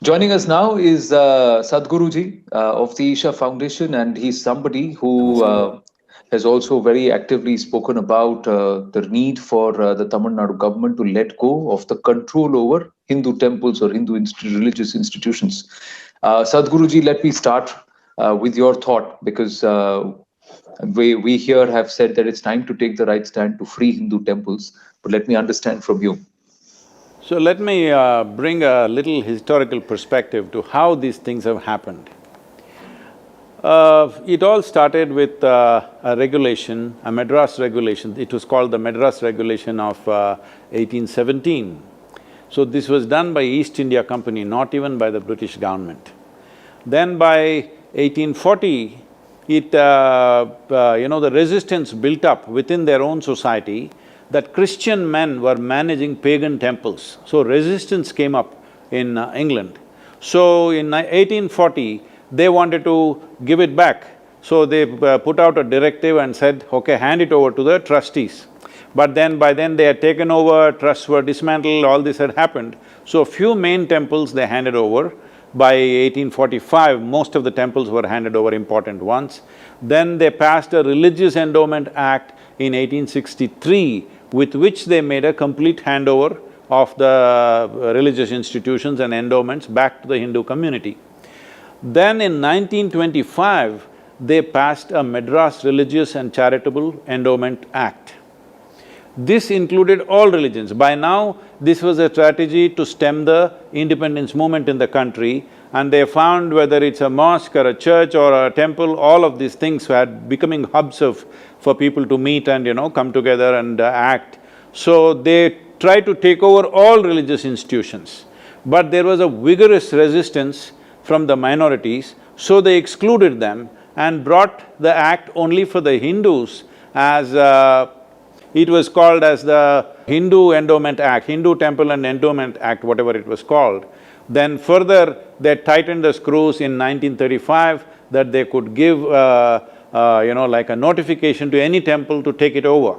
Joining us now is Sadhguruji of the Isha Foundation, and he's somebody who has also very actively spoken about the need for the Tamil Nadu government to let go of the control over Hindu temples or religious institutions. Sadhguruji, let me start with your thought because we here have said that it's time to take the right stand to free Hindu temples, but let me understand from you. So let me bring a little historical perspective to how these things have happened. It all started with a regulation, a Madras regulation. It was called the Madras Regulation of 1817. So this was done by East India Company, not even by the British government. Then by 1840, the resistance built up within their own society that Christian men were managing pagan temples. So resistance came up in England. So in 1840, they wanted to give it back. So they put out a directive and said, okay, hand it over to the trustees. But then by then they had taken over, trusts were dismantled, all this had happened. So a few main temples they handed over. By 1845, most of the temples were handed over, important ones. Then they passed a Religious Endowment Act in 1863, with which they made a complete handover of the religious institutions and endowments back to the Hindu community. Then in 1925, they passed a Madras Religious and Charitable Endowment Act. This included all religions. By now, this was a strategy to stem the independence movement in the country, and they found whether it's a mosque or a church or a temple, all of these things had becoming hubs for people to meet and, come together and act. So they tried to take over all religious institutions. But there was a vigorous resistance from the minorities, so they excluded them and brought the act only for the Hindus as it was called as the Hindu Endowment Act, Hindu Temple and Endowment Act, whatever it was called. Then further, they tightened the screws in 1935 that they could give, like a notification to any temple to take it over.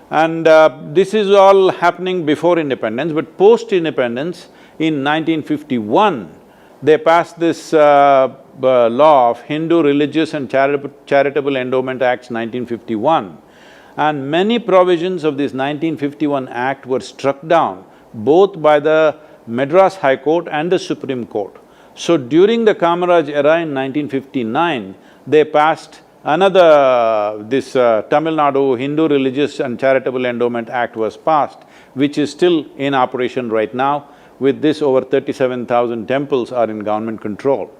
And this is all happening before independence, but post-independence, in 1951, they passed this law of Hindu Religious and Charitable Endowment Acts 1951. And many provisions of this 1951 Act were struck down both by the Madras High Court and the Supreme Court. So during the Kamaraj era in 1959, they passed Tamil Nadu Hindu Religious and Charitable Endowment Act was passed, which is still in operation right now. With this, over 37,000 temples are in government control.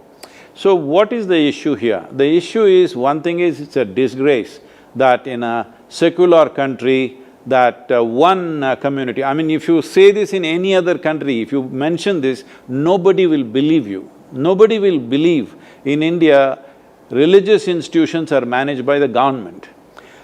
So what is the issue here? The issue is, one thing is, it's a disgrace that in a secular country that one community… I mean, if you say this in any other country, if you mention this, nobody will believe you. Nobody will believe in India, religious institutions are managed by the government.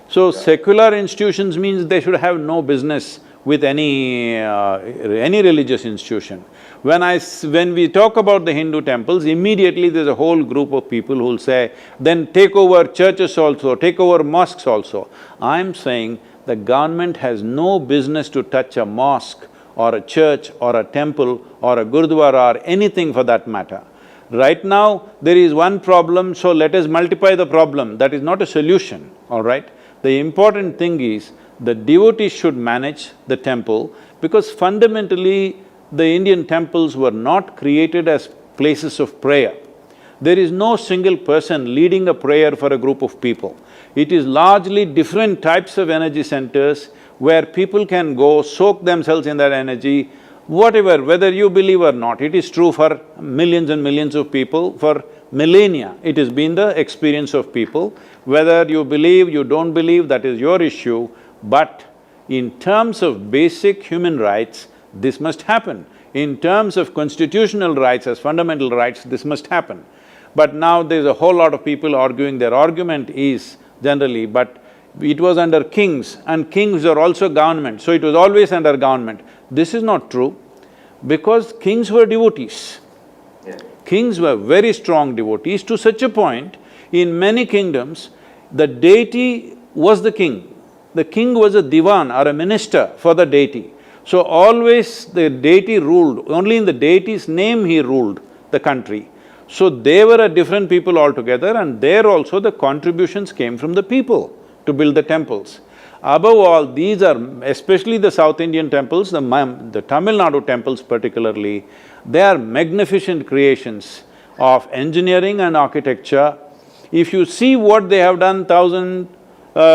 So secular institutions means they should have no business with any religious institution. When we talk about the Hindu temples, immediately there's a whole group of people who'll say, then take over churches also, take over mosques also. I'm saying the government has no business to touch a mosque or a church or a temple or a gurdwara or anything for that matter. Right now, there is one problem, so let us multiply the problem. That is not a solution, all right? The important thing is, the devotees should manage the temple, because fundamentally, the Indian temples were not created as places of prayer. There is no single person leading a prayer for a group of people. It is largely different types of energy centers where people can go, soak themselves in that energy, whatever, whether you believe or not. It is true for millions and millions of people, for millennia. It has been the experience of people. Whether you believe, you don't believe, that is your issue. But in terms of basic human rights, this must happen. In terms of constitutional rights as fundamental rights, this must happen. But now there's a whole lot of people arguing, their argument is generally, but it was under kings, and kings are also government, so it was always under government. This is not true, because kings were devotees. Kings were very strong devotees, to such a point, in many kingdoms, the deity was the king. The king was a divan or a minister for the deity. So always the deity ruled, only in the deity's name he ruled the country. So they were a different people altogether, and there also the contributions came from the people to build the temples. Above all, these are, especially the South Indian temples, the Tamil Nadu temples particularly, they are magnificent creations of engineering and architecture. If you see what they have done 1,000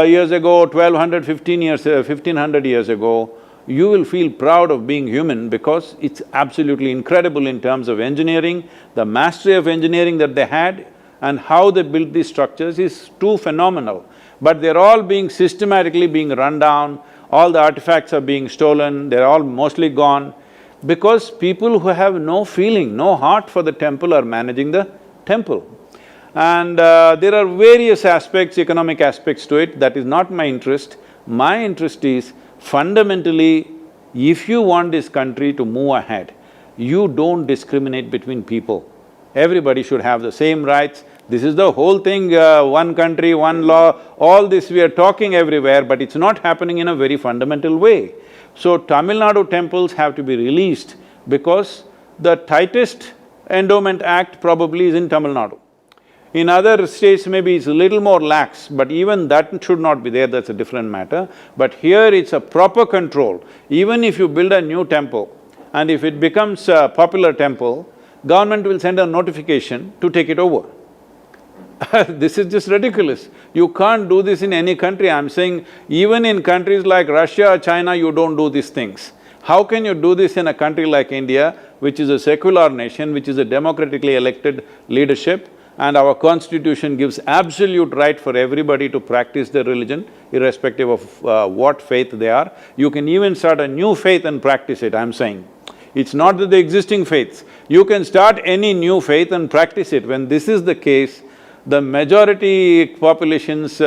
years ago, 1,200, 1,500 years ago, you will feel proud of being human because it's absolutely incredible in terms of engineering. The mastery of engineering that they had and how they built these structures is too phenomenal. But they're all being systematically being run down, all the artifacts are being stolen, they're all mostly gone, because people who have no feeling, no heart for the temple are managing the temple. And there are various aspects, economic aspects to it, that is not my interest. My interest is fundamentally, if you want this country to move ahead, you don't discriminate between people. Everybody should have the same rights. This is the whole thing, one country, one law, all this we are talking everywhere, but it's not happening in a very fundamental way. So Tamil Nadu temples have to be released because the tightest endowment act probably is in Tamil Nadu. In other states maybe it's a little more lax, but even that should not be there, that's a different matter. But here it's a proper control. Even if you build a new temple and if it becomes a popular temple, government will send a notification to take it over. This is just ridiculous. You can't do this in any country. I'm saying even in countries like Russia, China, you don't do these things. How can you do this in a country like India, which is a secular nation, which is a democratically elected leadership, and our constitution gives absolute right for everybody to practice their religion, irrespective of what faith they are. You can even start a new faith and practice it, I'm saying. It's not that the existing faiths, you can start any new faith and practice it. When this is the case, the majority population's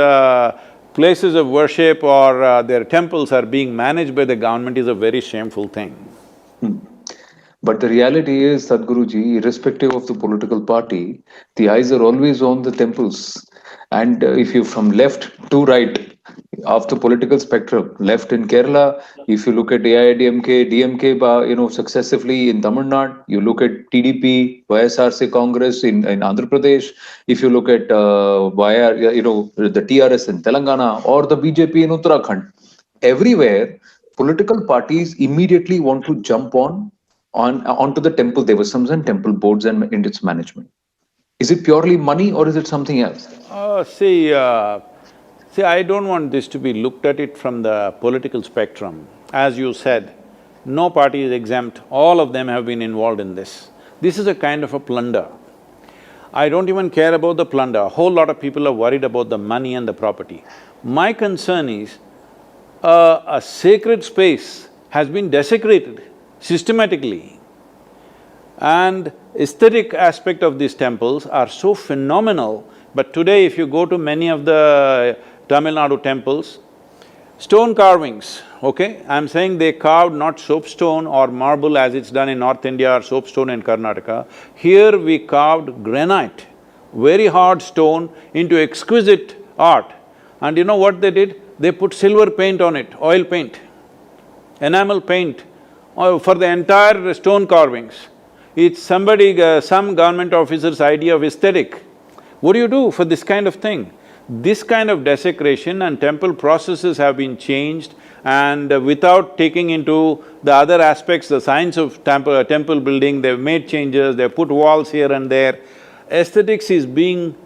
places of worship or their temples are being managed by the government is a very shameful thing. But the reality is, Sadhguruji, irrespective of the political party, the eyes are always on the temples. And if you from left to right, of the political spectrum, left in Kerala, if you look at AIADMK, DMK, successively in Tamil Nadu, you look at TDP, YSRC Congress in Andhra Pradesh, if you look at the TRS in Telangana or the BJP in Uttarakhand, everywhere political parties immediately want to jump onto the temple devasams and temple boards and in its management. Is it purely money or is it something else? See, I don't want this to be looked at it from the political spectrum. As you said, no party is exempt, all of them have been involved in this. This is a kind of a plunder. I don't even care about the plunder, a whole lot of people are worried about the money and the property. My concern is, a sacred space has been desecrated systematically. And aesthetic aspect of these temples are so phenomenal, but today if you go to many of the Tamil Nadu temples, stone carvings, okay? I'm saying they carved not soapstone or marble as it's done in North India or soapstone in Karnataka. Here we carved granite, very hard stone into exquisite art. And you know what they did? They put silver paint on it, oil paint, enamel paint for the entire stone carvings. It's some government officer's idea of aesthetic. What do you do for this kind of thing? This kind of desecration and temple processes have been changed, and without taking into the other aspects, the science of temple building, they've made changes, they've put walls here and there. Aesthetics is being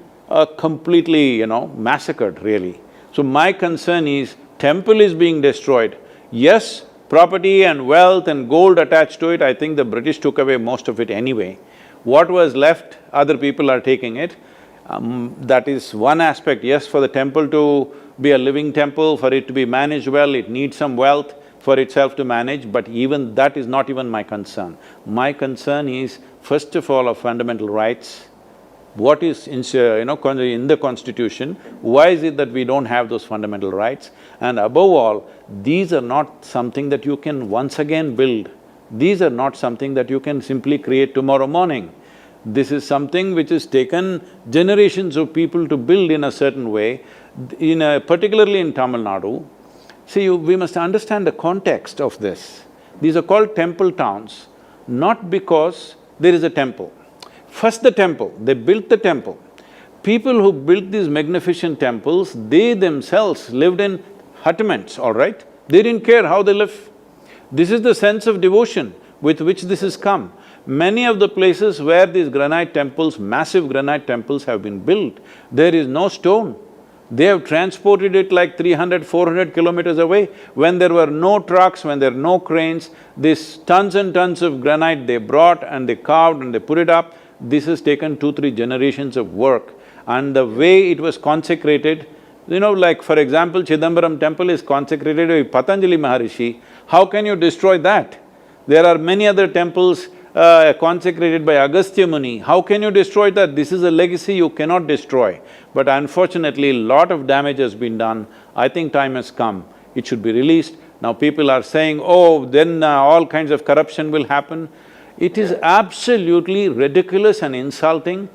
completely, massacred really. So my concern is, temple is being destroyed. Yes, property and wealth and gold attached to it, I think the British took away most of it anyway. What was left, other people are taking it. That is one aspect. Yes, for the temple to be a living temple, for it to be managed well, it needs some wealth for itself to manage, but even that is not even my concern. My concern is, first of all, of fundamental rights. What is in the constitution, why is it that we don't have those fundamental rights? And above all, these are not something that you can once again build. These are not something that you can simply create tomorrow morning. This is something which has taken generations of people to build in a certain way. Particularly in Tamil Nadu, see, we must understand the context of this. These are called temple towns, not because there is a temple. First the temple, they built the temple. People who built these magnificent temples, they themselves lived in hutments, all right? They didn't care how they live. This is the sense of devotion with which this has come. Many of the places where these granite temples, massive granite temples have been built, there is no stone. They have transported it like 300, 400 kilometers away. When there were no trucks, when there were no cranes, these tons and tons of granite they brought and they carved and they put it up. This has taken 2-3 generations of work. And the way it was consecrated, like for example, Chidambaram temple is consecrated by Patanjali Maharishi. How can you destroy that? There are many other temples consecrated by Agastya Muni. How can you destroy that? This is a legacy you cannot destroy. But unfortunately, lot of damage has been done. I think time has come, it should be released. Now people are saying, oh, then all kinds of corruption will happen. It is absolutely ridiculous and insulting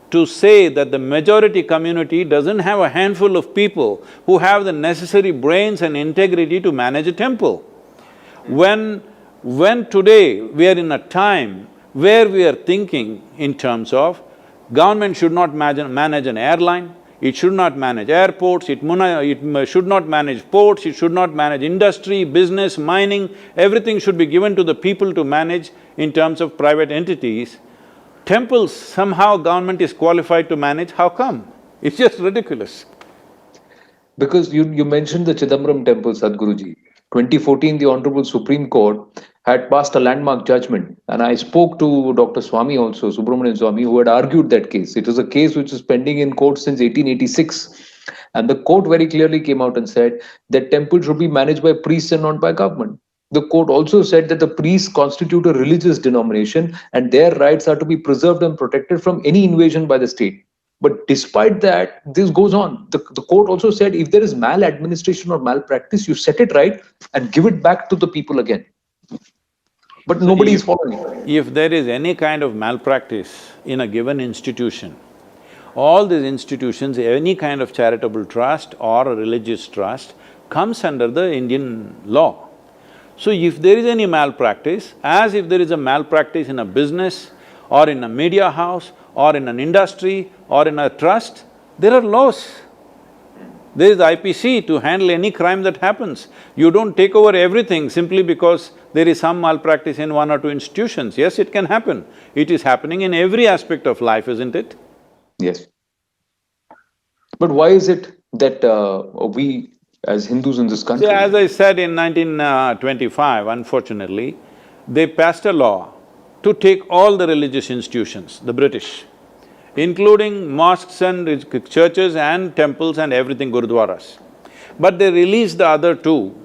to say that the majority community doesn't have a handful of people who have the necessary brains and integrity to manage a temple. When today we are in a time where we are thinking in terms of government should not manage an airline, it should not manage airports, it should not manage ports, it should not manage industry, business, mining, everything should be given to the people to manage in terms of private entities. Temples, somehow government is qualified to manage, how come? It's just ridiculous. Because you mentioned the Chidambaram temple, Sadhguruji. 2014, the Honorable Supreme Court had passed a landmark judgment, and I spoke to Dr. Swami also, Subramanian Swami, who had argued that case. It was a case which is pending in court since 1886, and the court very clearly came out and said that temple should be managed by priests and not by government. The court also said that the priests constitute a religious denomination and their rights are to be preserved and protected from any invasion by the state. But despite that, this goes on. The court also said if there is maladministration or malpractice, you set it right and give it back to the people again. But nobody is following it. If there is any kind of malpractice in a given institution, all these institutions, any kind of charitable trust or a religious trust comes under the Indian law. So if there is any malpractice, as if there is a malpractice in a business or in a media house or in an industry or in a trust, there are laws. There is IPC to handle any crime that happens. You don't take over everything simply because there is some malpractice in 1 or 2 institutions. Yes, it can happen. It is happening in every aspect of life, isn't it? Yes. But why is it that we as Hindus in this country… See, as I said in 1925, unfortunately, they passed a law to take all the religious institutions, the British, including mosques and churches and temples and everything, gurudwaras. But they released the other 2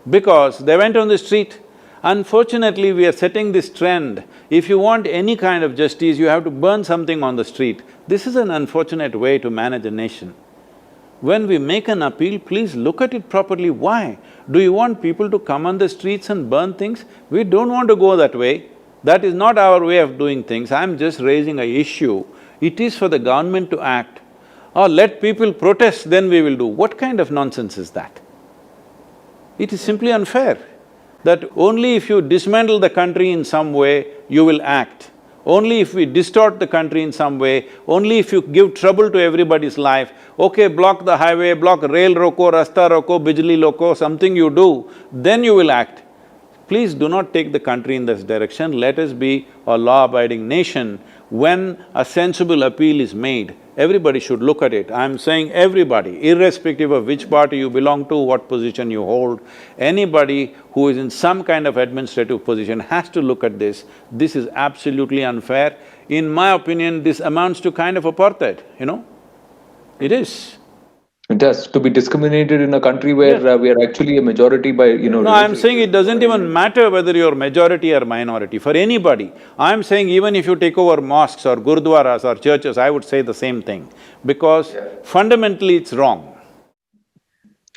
because they went on the street. Unfortunately, we are setting this trend. If you want any kind of justice, you have to burn something on the street. This is an unfortunate way to manage a nation. When we make an appeal, please look at it properly. Why? Do you want people to come on the streets and burn things? We don't want to go that way. That is not our way of doing things. I'm just raising an issue. It is for the government to act. Or let people protest, then we will do. What kind of nonsense is that? It is simply unfair that only if you dismantle the country in some way, you will act. Only if we distort the country in some way, only if you give trouble to everybody's life, okay, block the highway, block rail roko, rasta roko, bijli loko, something you do, then you will act. Please do not take the country in this direction. Let us be a law-abiding nation. When a sensible appeal is made, everybody should look at it. I'm saying everybody, irrespective of which party you belong to, what position you hold, anybody who is in some kind of administrative position has to look at this. This is absolutely unfair. In my opinion, this amounts to kind of apartheid, It is. It has to be discriminated in a country where we are actually a majority by, No, I'm saying it doesn't even matter whether you're majority or minority, for anybody. I'm saying even if you take over mosques or gurudwaras or churches, I would say the same thing, because fundamentally it's wrong.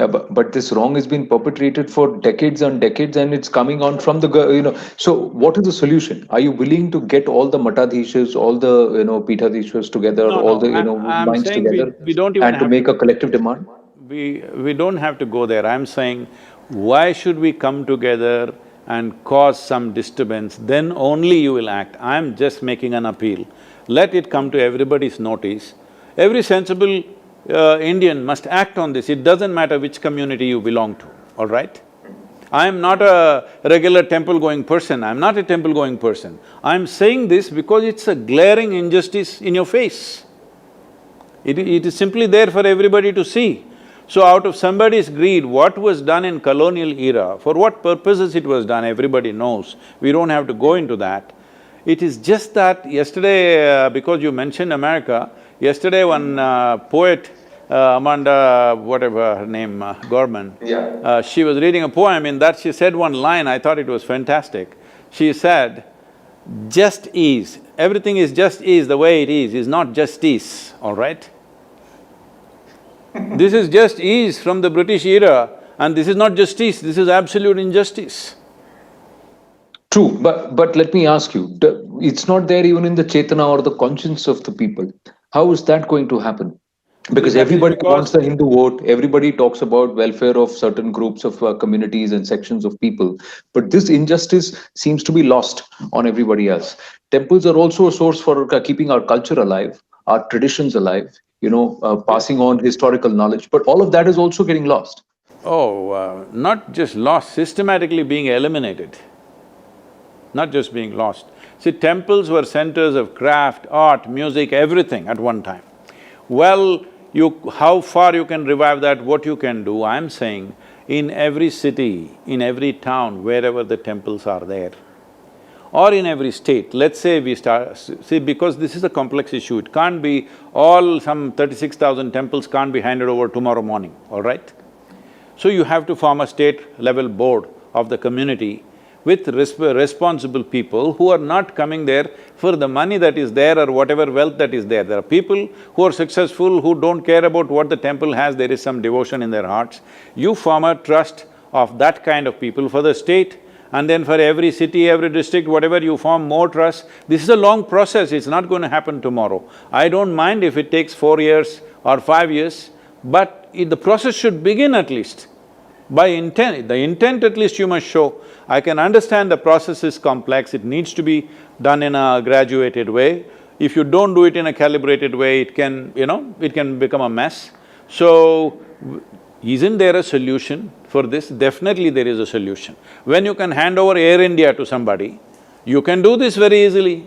But this wrong has been perpetrated for decades and decades, and it's coming on from the… So what is the solution? Are you willing to get all the matadhishas, all the, pithadhishas together, I'm minds saying together, we don't even and to make a collective demand? We don't have to go there. I'm saying, why should we come together and cause some disturbance, then only you will act. I'm just making an appeal. Let it come to everybody's notice. Every sensible Indian must act on this. It doesn't matter which community you belong to, all right? I'm not a regular temple-going person, I'm not a temple-going person. I'm saying this because it's a glaring injustice in your face. It is simply there for everybody to see. So out of somebody's greed, what was done in colonial era, for what purposes it was done, everybody knows. We don't have to go into that. It is just that yesterday, because you mentioned America, yesterday one poet, Amanda, whatever her name, Gorman. Yeah. She was reading a poem, in that she said one line, I thought it was fantastic. She said, just is, everything is just is the way it is not justice, all right? This is just is from the British era, and this is not justice, this is absolute injustice. True, but let me ask you, it's not there even in the Chetana or the conscience of the people. How is that going to happen? Because That is everybody because- wants the Hindu vote, everybody talks about welfare of certain groups of communities and sections of people, but this injustice seems to be lost on everybody else. Temples are also a source for keeping our culture alive, our traditions alive, passing on historical knowledge, but all of that is also getting lost. Oh, not just lost, systematically being eliminated, not just being lost. See, temples were centers of craft, art, music, everything at one time. Well, how far you can revive that, what you can do, I'm saying, in every city, in every town, wherever the temples are there, or in every state, let's say we start… See, because this is a complex issue, it can't be all some 36,000 temples can't be handed over tomorrow morning, all right? So you have to form a state-level board of the community with responsible people who are not coming there for the money that is there or whatever wealth that is there. There are people who are successful, who don't care about what the temple has, there is some devotion in their hearts. You form a trust of that kind of people for the state, and then for every city, every district, whatever you form more trust. This is a long process, it's not going to happen tomorrow. I don't mind if it takes 4 years or 5 years, but the process should begin at least. By intent, the intent at least you must show. I can understand the process is complex, it needs to be done in a graduated way. If you don't do it in a calibrated way, it can, it can become a mess. So, isn't there a solution for this? Definitely there is a solution. When you can hand over Air India to somebody, you can do this very easily.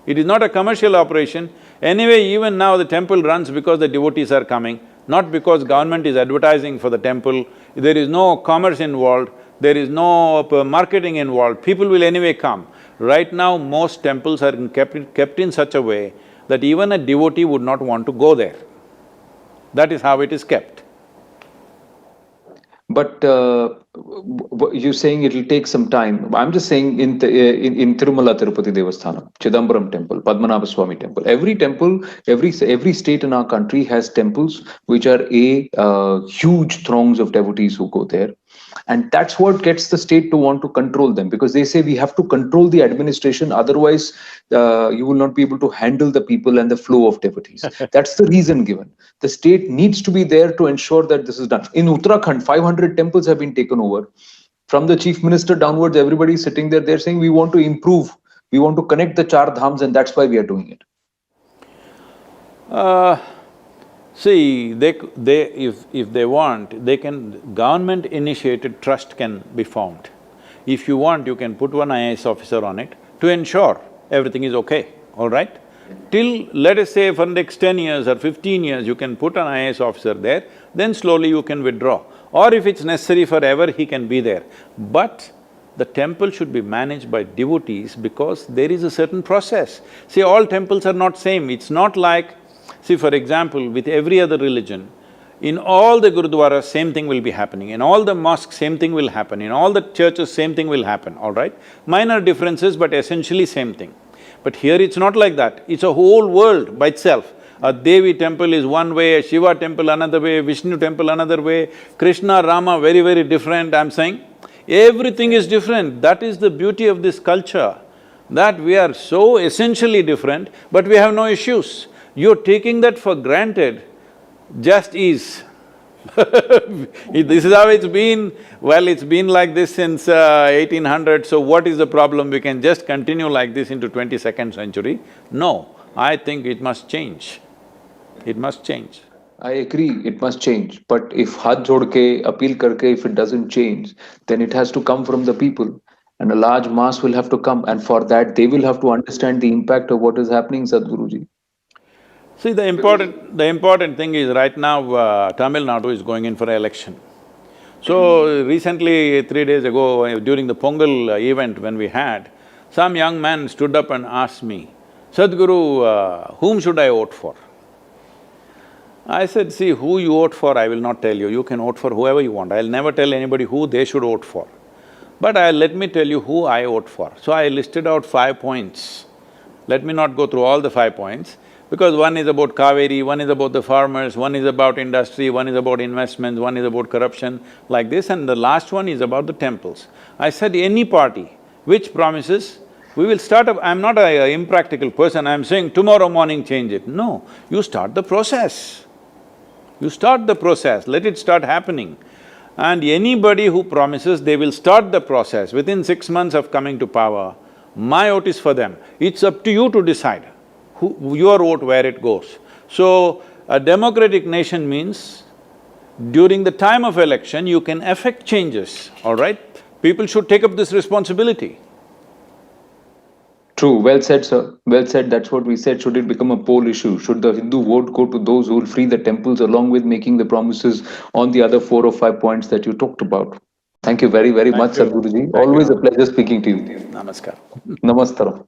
It is not a commercial operation. Anyway, even now the temple runs because the devotees are coming, not because government is advertising for the temple. There is no commerce involved, there is no marketing involved, people will anyway come. Right now, most temples are kept in such a way that even a devotee would not want to go there. That is how it is kept. But you're saying it'll take some time. I'm just saying in Tirumala Tirupati Devasthanam, Chidambaram temple, Padmanabha Swami temple, every state in our country has temples which are huge throngs of devotees who go there. And that's what gets the state to want to control them, because they say we have to control the administration, otherwise you will not be able to handle the people and the flow of devotees. That's the reason given. The state needs to be there to ensure that this is done. In Uttarakhand, 500 temples have been taken over. From the chief minister downwards, everybody is sitting there, they're saying we want to improve, we want to connect the Char Dhams, and that's why we are doing it. See, if they want, they can… government-initiated trust can be formed. If you want, you can put one IAS officer on it to ensure everything is okay, all right? Till, let us say, for the next 10 years or 15 years, you can put an IAS officer there, then slowly you can withdraw. Or if it's necessary forever, he can be there. But the temple should be managed by devotees because there is a certain process. See, all temples are not same, it's not like… See, for example, with every other religion, in all the gurudwaras, same thing will be happening, in all the mosques, same thing will happen, in all the churches, same thing will happen, all right? Minor differences, but essentially same thing. But here it's not like that, it's a whole world by itself. A Devi temple is one way, a Shiva temple another way, Vishnu temple another way, Krishna, Rama very, very different, I'm saying. Everything is different, that is the beauty of this culture, that we are so essentially different, but we have no issues. You're taking that for granted, just is. This is how it's been. Well, it's been like this since 1800, so what is the problem? We can just continue like this into 22nd century? No, I think it must change. It must change. I agree, it must change. But if हाथ जोड़ के appeal करके if it doesn't change, then it has to come from the people, and a large mass will have to come, and for that they will have to understand the impact of what is happening, Sadhguruji. See, the important thing is right now, Tamil Nadu is going in for an election. So, recently, 3 days ago, during the Pongal event when we had, some young man stood up and asked me, Sadhguru, whom should I vote for? I said, see, who you vote for, I will not tell you. You can vote for whoever you want. I'll never tell anybody who they should vote for. But let me tell you who I vote for. So I listed out 5 points. Let me not go through all the 5 points, because one is about Kaveri, one is about the farmers, one is about industry, one is about investments, one is about corruption, like this, and the last one is about the temples. I said, any party which promises, we will start up… I'm not an impractical person, I'm saying tomorrow morning change it. No, you start the process. You start the process, let it start happening. And anybody who promises they will start the process within 6 months of coming to power, my vote is for them. It's up to you to decide your vote where it goes. So, a democratic nation means during the time of election, you can effect changes, all right? People should take up this responsibility. True, well said, sir. Well said, that's what we said. Should it become a poll issue? Should the Hindu vote go to those who will free the temples along with making the promises on the other 4 or 5 points that you talked about? Thank you very, very much, you. Sadhguruji. Thank Always a pleasure speaking to you. Namaskar. Namaskaram.